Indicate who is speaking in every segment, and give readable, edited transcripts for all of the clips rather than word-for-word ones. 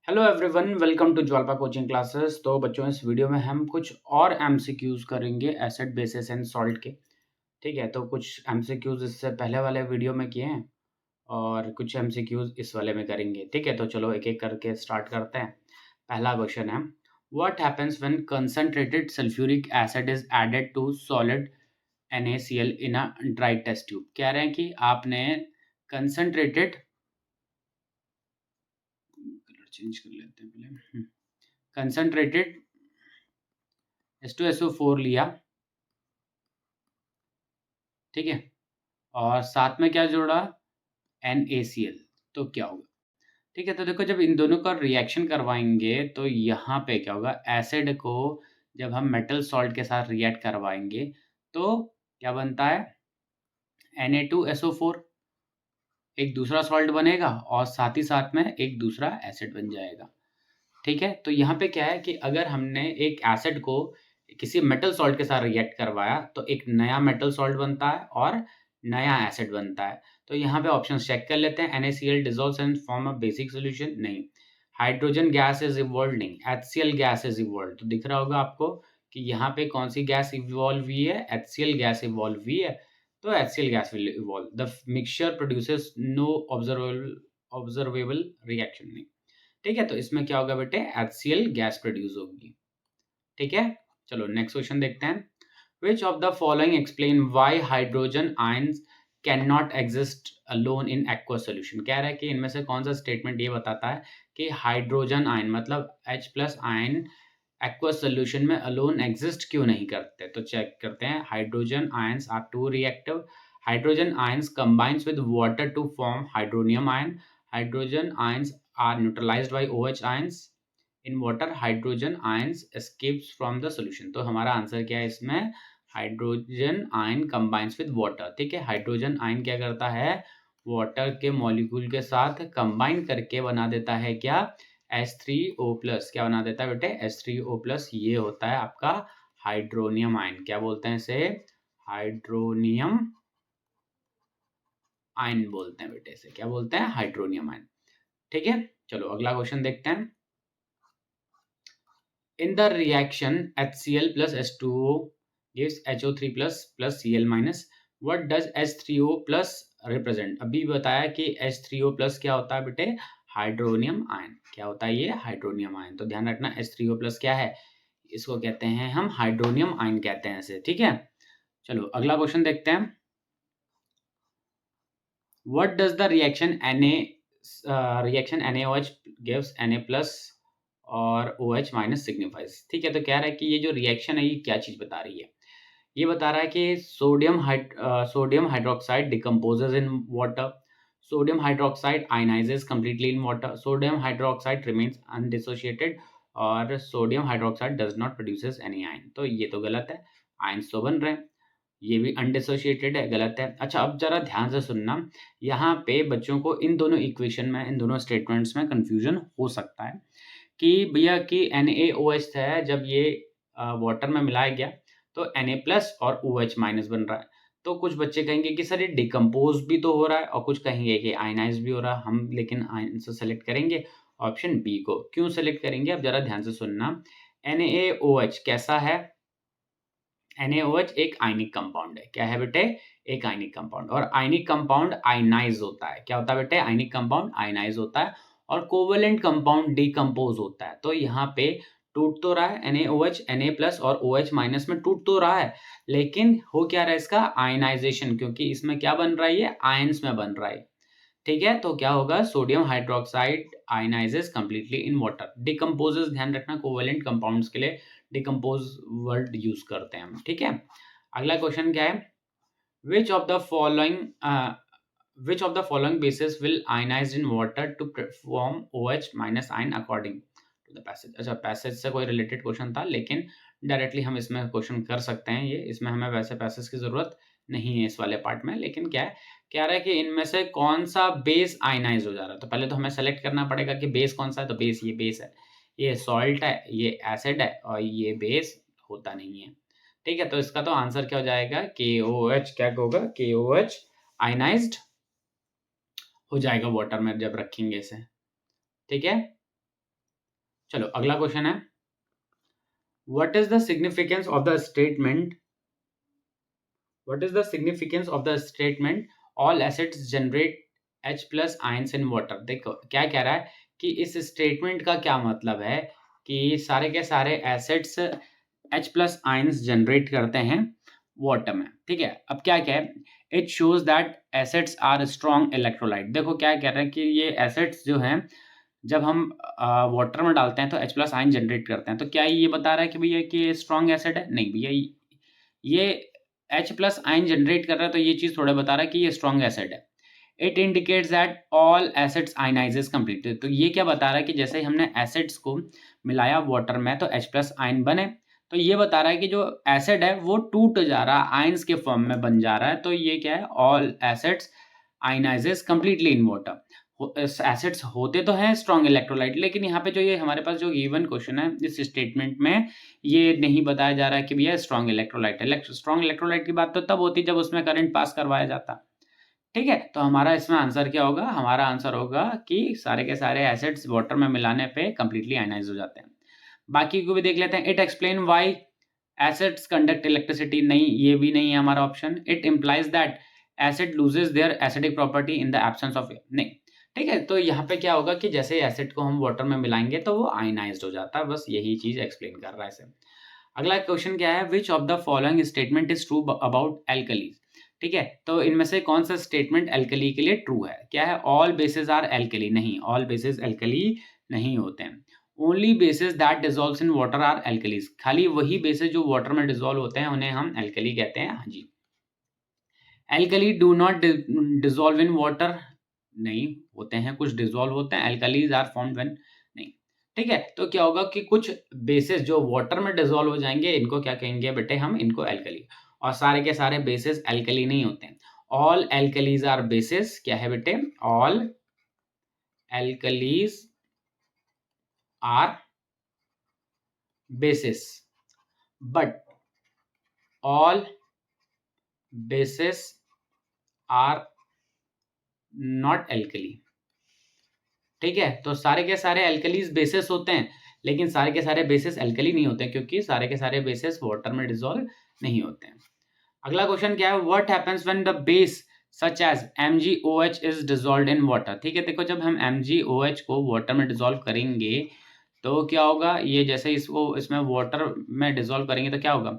Speaker 1: Hello everyone, welcome to Jwalpa coaching classes. तो बच्चों, इस वीडियो में हम कुछ और एमसीक्यूज करेंगे एसिड बेसिस एंड सॉल्ट के। ठीक है, तो कुछ एमसीक्यूज इससे पहले वाले वीडियो में किए हैं और कुछ एमसीक्यूज इस वाले में करेंगे। ठीक है, तो चलो एक एक करके स्टार्ट करते हैं। पहला क्वेश्चन है, what happens when concentrated sulphuric acid is added to solid NaCl in a dry test tube. कह रहे हैं कि आपने कंसंट्रेटेड, कलर चेंज कर लेते हैं पहले, कंसंट्रेटेड H2SO4 लिया। ठीक है, और साथ में क्या जोड़ा, NaCl। तो क्या होगा? ठीक है, तो देखो, जब इन दोनों का रिएक्शन करवाएंगे तो यहाँ पे क्या होगा, एसिड को जब हम मेटल सॉल्ट के साथ रिएक्ट करवाएंगे तो क्या बनता है, Na2SO4 एक दूसरा सॉल्ट बनेगा और साथ ही साथ में एक दूसरा एसिड बन जाएगा। ठीक है, तो यहाँ पे क्या है कि अगर हमने एक एसिड को किसी मेटल सॉल्ट के साथ रिएक्ट करवाया तो एक नया मेटल सॉल्ट बनता है और नया एसिड बनता है। तो यहाँ पे ऑप्शन चेक कर लेते हैं। NaCl dissolves and form a basic solution, नहीं। हाइड्रोजन गैस इज इवॉल्व, नहीं। HCl गैस इज इवॉल्व, तो दिख रहा होगा आपको कि यहाँ पे कौन सी गैस इवॉल्व हुई है, HCl गैस इवॉल्व हुई है। तो HCl gas will evolve, the mixture produces no observable reaction, नहीं। ठीक है, तो इसमें क्या होगा बेटे, HCl गैस प्रोड्यूस होगी। ठीक है, चलो नेक्स्ट क्वेश्चन देखते हैं। विच of the following explain why hydrogen ions can not exist alone in aqua solution. कह रहा है कि इनमें से कौन सा स्टेटमेंट ये बताता है कि हाइड्रोजन आयन मतलब H+ आयन एक्वा सोल्यूशन में अलोन एग्जिस्ट क्यों नहीं करते। तो चेक करते हैं। Hydrogen ions are too reactive, hydrogen ions combines with water to form hydronium ion, hydrogen ions are neutralized by OH ions in water, hydrogen ions escapes from the solution। तो हमारा answer क्या है इसमें, hydrogen ion combines with water. ठीक है, hydrogen ion क्या करता है, वाटर के मॉलिक्यूल के साथ कंबाइन करके बना देता है क्या, H3O+। क्या बना देता है बेटे, H3O+। ये होता है आपका हाइड्रोनियम आयन। क्या बोलते हैं इसे, हाइड्रोनियम आयन बोलते हैं बेटे। इसे क्या बोलते हैं, हाइड्रोनियम आयन। ठीक है, चलो अगला क्वेश्चन देखते हैं। In the reaction, HCl plus H2O gives HO3 plus Cl minus. What does H3O plus represent? अभी बताया कि H3O plus क्या होता है बेटे, हाइड्रोनियम आयन। क्या होता है ये, हाइड्रोनियम आयन। तो ध्यान रखना, H3O plus क्या है, इसको कहते हैं हम हाइड्रोनियम आयन कहते हैं इसे। ठीक है, चलो अगला क्वेश्चन देखते हैं। What does the reaction NaOH gives Na plus और OH माइनस सिग्निफाइज। ठीक है, तो कह रहा है कि ये जो रिएक्शन है ये क्या चीज बता रही है, ये बता रहा है कि sodium hydroxide decomposes in water, sodium hydroxide ionizes completely in water, sodium hydroxide remains undissociated और sodium hydroxide does not produces any ion. तो ये तो गलत है, आयन्स तो बन रहे हैं। ये भी अनडिसोशिएटेड है, गलत है। अच्छा, अब जरा ध्यान से सुनना, यहाँ पे बच्चों को इन दोनों इक्वेशन में, इन दोनों स्टेटमेंट्स में कंफ्यूजन हो सकता है कि भैया कि NaOH है, जब ये वाटर में मिलाया गया तो Na+ और OH माइनस बन रहा है। तो कुछ बच्चे कहेंगे कि सर ये डिकम्पोज भी तो हो रहा है, और कुछ कहेंगे कि आयनाइज भी हो रहा है। हम लेकिन आंसर सेलेक्ट करेंगे ऑप्शन बी को। क्यों सेलेक्ट करेंगे, अब जरा ध्यान से सुनना। NaOH कैसा है, NaOH एक आयनिक कंपाउंड है। क्या है बेटे, एक आयनिक कंपाउंड। और आयनिक कंपाउंड आयनाइज होता है। क्या होता है बेटे, आयनिक कंपाउंड आयनाइज होता है। और कोवेलेंट कंपाउंड डिकम्पोज होता है। तो यहाँ पे टूट तो रहा है, NaOH Na+ और OH माइनस में टूट तो रहा है, लेकिन हो क्या रहा है इसका, आयनाइजेशन। क्योंकि इसमें क्या बन रहा है, ये आयंस में बन रहा है। ठीक है, तो क्या होगा, sodium hydroxide ionizes completely in water, decomposes. ध्यान रखना, कोवेलेंट कंपाउंड्स के लिए डिकम्पोज वर्ड यूज करते हैं हम। ठीक है, अगला क्वेश्चन क्या है, which of the following bases will ionize in water to form OH minus ion according to the passage. अच्छा, पैसेज से कोई रिलेटेड क्वेश्चन था, लेकिन डायरेक्टली हम इसमें क्वेश्चन कर सकते हैं। ये इसमें हमें वैसे पैसेज की जरूरत नहीं है इस वाले पार्ट में, लेकिन क्या है, कह रहा है कि इनमें से कौन सा बेस आयनाइज हो जा रहा है। तो पहले तो हमें सेलेक्ट करना पड़ेगा कि बेस कौन सा है। तो बेस, ये बेस है, ये सॉल्ट है, ये एसिड है, और ये बेस होता नहीं है। ठीक है, तो इसका तो आंसर क्या हो जाएगा, KOH। क्या होगा, KOH आयनाइज्ड हो जाएगा वाटर में जब रखेंगे इसे। ठीक है, चलो अगला क्वेश्चन है, what is the significance of the statement, what is the significance of the statement all acids generate H plus ions in water. देखो क्या कह रहा है कि इस स्टेटमेंट का क्या मतलब है कि सारे के सारे acids H plus ions generate करते हैं वाटर में। ठीक है, अब क्या क्या है, it shows that acids are strong electrolyte. देखो क्या कह रहे हैं कि ये एसिड्स जो हैं जब हम वाटर में डालते हैं तो H प्लस आयन जनरेट करते हैं। तो क्या ये बता रहा है कि भैया कि ये स्ट्रॉन्ग एसिड है? नहीं भैया, ये H प्लस आयन जनरेट कर रहा है तो ये चीज़ थोड़ा बता रहा है कि ये स्ट्रॉन्ग एसिड है। It indicates that all acids ionizes completely. तो ये क्या बता रहा है कि जैसे ही हमने एसिड्स को मिलाया वाटर में तो H प्लस आयन बने, तो ये बता रहा है कि जो एसिड है वो टूट जा रहा है, आयंस के फॉर्म में बन जा रहा है। तो ये क्या है, all acids ionizes completely in water. Acids होते तो हैं स्ट्रॉन्ग इलेक्ट्रोलाइट, लेकिन यहाँ पे जो ये हमारे पास जो गिवन क्वेश्चन है इस स्टेटमेंट में ये नहीं बताया जा रहा है कि भैया स्ट्रॉन्ग इलेक्ट्रोलाइट है। स्ट्रॉन्ग इलेक्ट्रोलाइट की बात तो तब होती जब उसमें करंट पास करवाया जाता। ठीक है, तो हमारा इसमें आंसर क्या होगा, हमारा आंसर होगा कि सारे के सारे एसिड्स वाटर में मिलाने पे कंप्लीटली आयनाइज हो जाते हैं। बाकी को भी देख लेते हैं। It explain why acids conduct electricity. नहीं, ये भी नहीं है हमारा option. It implies that acid loses their acidic property in the absence of air. नहीं, ठीक है, तो यहाँ पे क्या होगा कि जैसे एसिड को हम वाटर में मिलाएंगे तो वो आयनाइज्ड हो जाता है। बस यही चीज एक्सप्लेन कर रहा है इसे। अगला क्वेश्चन क्या है, which of the following statement is true about alkalis. ठीक है, तो इनमें से कौन सा स्टेटमेंट एल्कली के लिए ट्रू है? क्या है, ऑल बेसिस आर एल्कली। नहीं, ऑल बेसिस एल्कली नहीं होते हैं। Only bases that dissolves in water are alkalis. खाली वही बेसिस जो वाटर में डिजोल्व होते हैं उन्हें हम एल्कली कहते हैं। हाँ जी। Alkali do not dissolve in water. नहीं होते हैं, कुछ डिजोल्व होते हैं। Alkalis are formed when. नहीं, ठीक है, तो क्या होगा कि कुछ बेसिस जो वाटर में डिजोल्व हो जाएंगे इनको क्या कहेंगे बेटे, हम इनको एल्कली। और सारे के सारे बेसिस एल्कली नहीं होते हैं। All alkalis are bases. क्या है बेटे, all alkalis are bases, but all bases are not alkali. ठीक है, तो सारे के सारे एल्कलीज बेसिस होते हैं, लेकिन सारे के सारे बेसिस एल्कली नहीं होते हैं, क्योंकि सारे के सारे बेसिस वाटर में डिसॉल्व नहीं होते हैं। अगला क्वेश्चन क्या है, what happens when the base such as MgOH is dissolved in water. ठीक है, देखो जब हम MgOH को वाटर में डिसॉल्व करेंगे तो क्या होगा, ये जैसे इसको इसमें वाटर में डिसॉल्व करेंगे तो क्या होगा,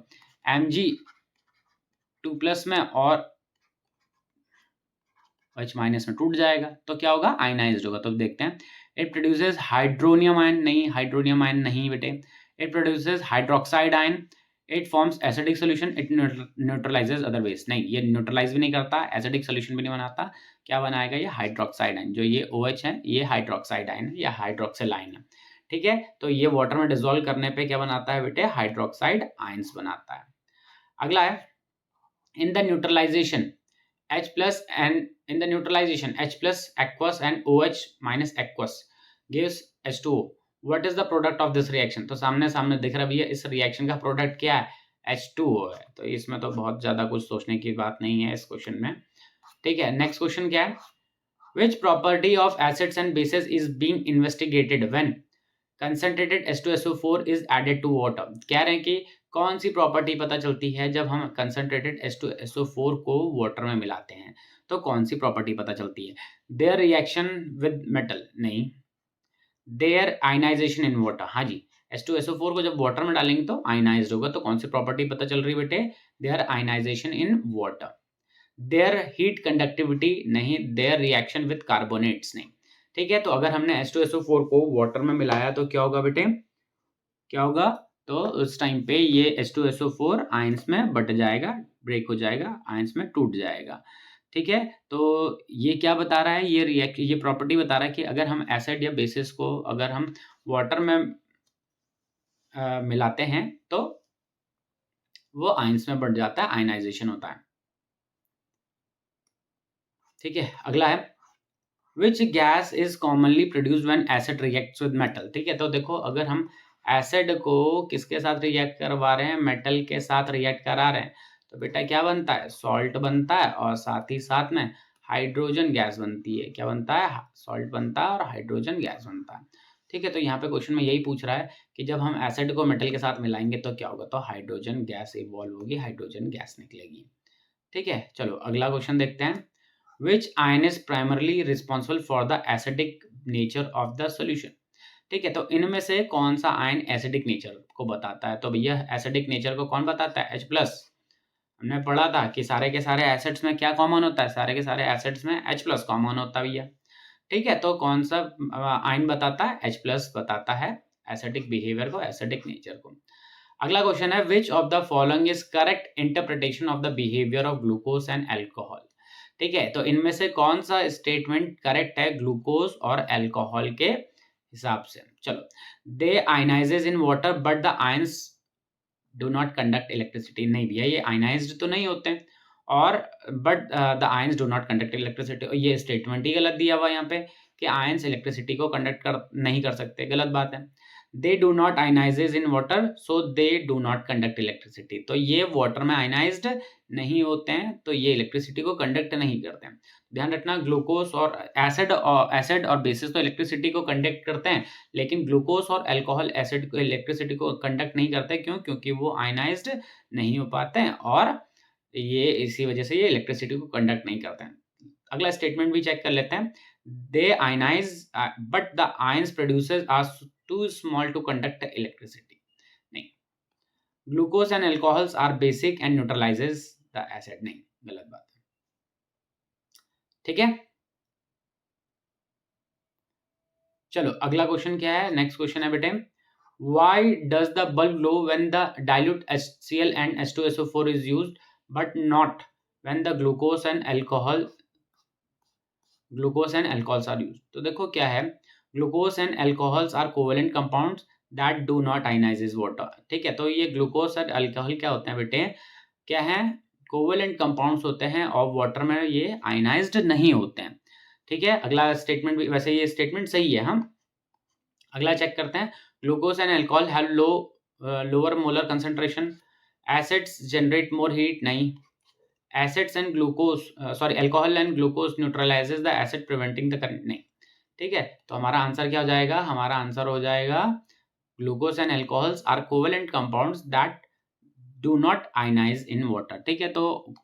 Speaker 1: Mg2+ में और H- में टूट जाएगा तो क्या होगा, आयनाइज्ड होगा। तो देखते हैं, इट प्रोड्यूसेस हाइड्रोनियम आयन। नहीं, हाइड्रोनियम आयन नहीं बेटे। It produces hydroxide ion. It forms acidic solution. It neutralises other base. नहीं, ये न्यूट्रलाइज भी नहीं करता, एसिडिक सॉल्यूशन भी नहीं बनाता। क्या बनाएगा, ये हाइड्रोक्साइड आयन। जो ये OH है ये हाइड्रोक्साइड आयन है या हाइड्रोक्सिल आयन है। ठीक है, तो ये वाटर में डिसॉल्व करने पे क्या बनाता है बेटे, हाइड्रोक्साइड आयंस बनाता है। अगला है, in the neutralization H plus and in the neutralization H plus aqueous and OH minus aqueous gives H2O. What is the product of this reaction? तो सामने सामने दिख रहा है भैया, इस रिएक्शन का प्रोडक्ट क्या है, H2O है। तो इसमें तो बहुत ज्यादा कुछ सोचने की बात नहीं है इस क्वेश्चन में। ठीक है, नेक्स्ट क्वेश्चन क्या है, which property of acids and bases is being investigated when concentrated H2SO4 is added to water. कह रहे हैं कि कौन सी प्रॉपर्टी पता चलती है जब हम कंसनट्रेटेड H2SO4 को वाटर में मिलाते हैं, तो कौन सी प्रॉपर्टी पता चलती है, देयर रिएक्शन विद मेटल। नहीं, देयर आयनाइजेशन इन वाटर। हाँ जी, H2SO4 को जब वाटर में डालेंगे तो आयनाइज्ड होगा। तो कौन सी प्रॉपर्टी पता चल रही बेटे, there ionization in water. There heat conductivity. नहीं, देयर रिएक्शन विद कार्बोनेट्स। नहीं, ठीक है, तो अगर हमने H2SO4 को वाटर में मिलाया तो क्या होगा बेटे, क्या होगा, तो उस टाइम पे ये H2SO4 आयंस में बट जाएगा, ब्रेक हो जाएगा, आयंस में टूट जाएगा। ठीक है, तो ये क्या बता रहा है, ये प्रॉपर्टी बता रहा है कि अगर हम एसिड या बेसिस को अगर हम वाटर में मिलाते हैं तो वो आयंस में बढ़ जाता है, आयनाइजेशन होता है। ठीक है, अगला है, which gas is commonly produced when acid reacts with metal. ठीक है, तो देखो अगर हम एसिड को किसके साथ रिएक्ट करवा रहे हैं, मेटल के साथ रिएक्ट करा रहे हैं, तो बेटा क्या बनता है, सॉल्ट बनता है और साथ ही साथ में हाइड्रोजन गैस बनती है। क्या बनता है, सॉल्ट बनता है और हाइड्रोजन गैस बनता है। ठीक है, तो यहाँ पे क्वेश्चन में यही पूछ रहा है कि जब हम एसिड को मेटल के साथ मिलाएंगे तो क्या होगा, तो हाइड्रोजन गैस इवॉल्व होगी, हाइड्रोजन गैस निकलेगी। ठीक है, चलो अगला क्वेश्चन देखते हैं। विच ion is primarily responsible for the acidic nature of the solution. ठीक है, तो इनमें से कौन सा आयन एसिडिक नेचर को बताता है, तो भैया एसिडिक नेचर को कौन बताता है, H+। हमने पढ़ा था कि सारे के सारे एसिड्स में क्या कॉमन होता है, सारे के सारे एसिड्स में H+ कॉमन होता है भैया। ठीक है, तो कौन सा आयन बताता है, H+ बताता है एसिडिक बिहेवियर को, एसिडिक नेचर को। अगला क्वेश्चन है which of the following is correct interpretation of the behaviour of glucose and alcohol. ठीक है, तो इनमें से कौन सा स्टेटमेंट करेक्ट है ग्लूकोज और अल्कोहल के हिसाब से। चलो, they ionizes in water but the ions do not conduct electricity. नहीं भैया, ये आयनाइज्ड तो नहीं होते हैं, और but the ions do not conduct electricity, ये स्टेटमेंट ही गलत दिया हुआ है यहाँ पे कि आयंस इलेक्ट्रिसिटी को कंडक्ट कर नहीं कर सकते, गलत बात है। They do not ionizes in water so they do not conduct electricity, तो ये वाटर में आयनाइज्ड नहीं होते हैं, तो ये इलेक्ट्रिसिटी को कंडक्ट नहीं करते हैं। ध्यान रखना, ग्लूकोज और एसिड और बेसिस तो इलेक्ट्रिसिटी को कंडक्ट करते हैं, लेकिन ग्लूकोज और अल्कोहल एसिड को इलेक्ट्रिसिटी को कंडक्ट नहीं करते। क्यों? क्योंकि वो आयनाइज्ड नहीं हो पाते हैं, और ये इसी वजह से ये इलेक्ट्रिसिटी को कंडक्ट नहीं करते हैं। अगला स्टेटमेंट भी चेक कर लेते हैं। They ionize but the ions produces are too small to conduct electricity. नहीं, glucose and alcohols are basic and neutralizes the acid. नहीं, गलत बात है। ठीक है, चलो अगला क्वेश्चन क्या है, नेक्स्ट क्वेश्चन है बेटे, why does the bulb glow when the dilute HCl and H2SO4 is used but not when the glucose and alcohols are used। तो देखो क्या है, glucose and alcohols are covalent compounds that do not ionizes water. ठीक है, तो ये glucose और alcohol क्या होते हैं बेटे, क्या है, कोवेलेंट कंपाउंड्स होते हैं, और वाटर में ये आयनाइज्ड नहीं होते हैं। ठीक है, अगला स्टेटमेंट भी, वैसे ये स्टेटमेंट सही है। हम अगला चेक करते हैं, glucose and alcohol have lower molar concentration, acids generate more heat. नहीं, acids and glucose alcohol and glucose neutralizes the acid preventing the current. नहीं, ठीक है, तो हमारा आंसर क्या हो जाएगा, हमारा आंसर हो जाएगा glucose and alcohols are covalent compounds that do not ionize in water. ठीक है, तो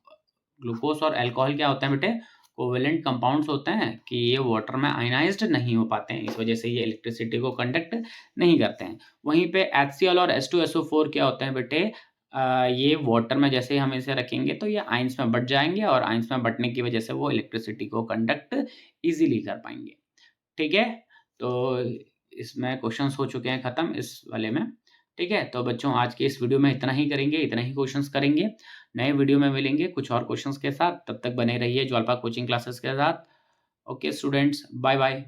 Speaker 1: ग्लूकोज और अल्कोहल क्या होते हैं बेटे, कोवेलेंट कंपाउंड्स होते हैं कि ये वाटर में आयनाइज्ड नहीं हो पाते हैं, इस वजह से ये इलेक्ट्रिसिटी को कंडक्ट नहीं करते हैं। वहीं पे HCl और H2SO4 क्या होते हैं बेटे, ये वाटर में जैसे हम इसे रखेंगे तो ये आयंस में बट जाएंगे, और आयंस में बटने की वजह से वो इलेक्ट्रिसिटी को कंडक्ट इजीली कर पाएंगे। ठीक है, तो इसमें क्वेश्चंस हो चुके हैं खत्म इस वाले में। ठीक है, तो बच्चों आज के इस वीडियो में इतना ही करेंगे, इतना ही क्वेश्चंस करेंगे। नए वीडियो में मिलेंगे कुछ और क्वेश्चंस के साथ, तब तक बने रहिए ज्वालपा कोचिंग क्लासेस के साथ। Okay students, bye bye.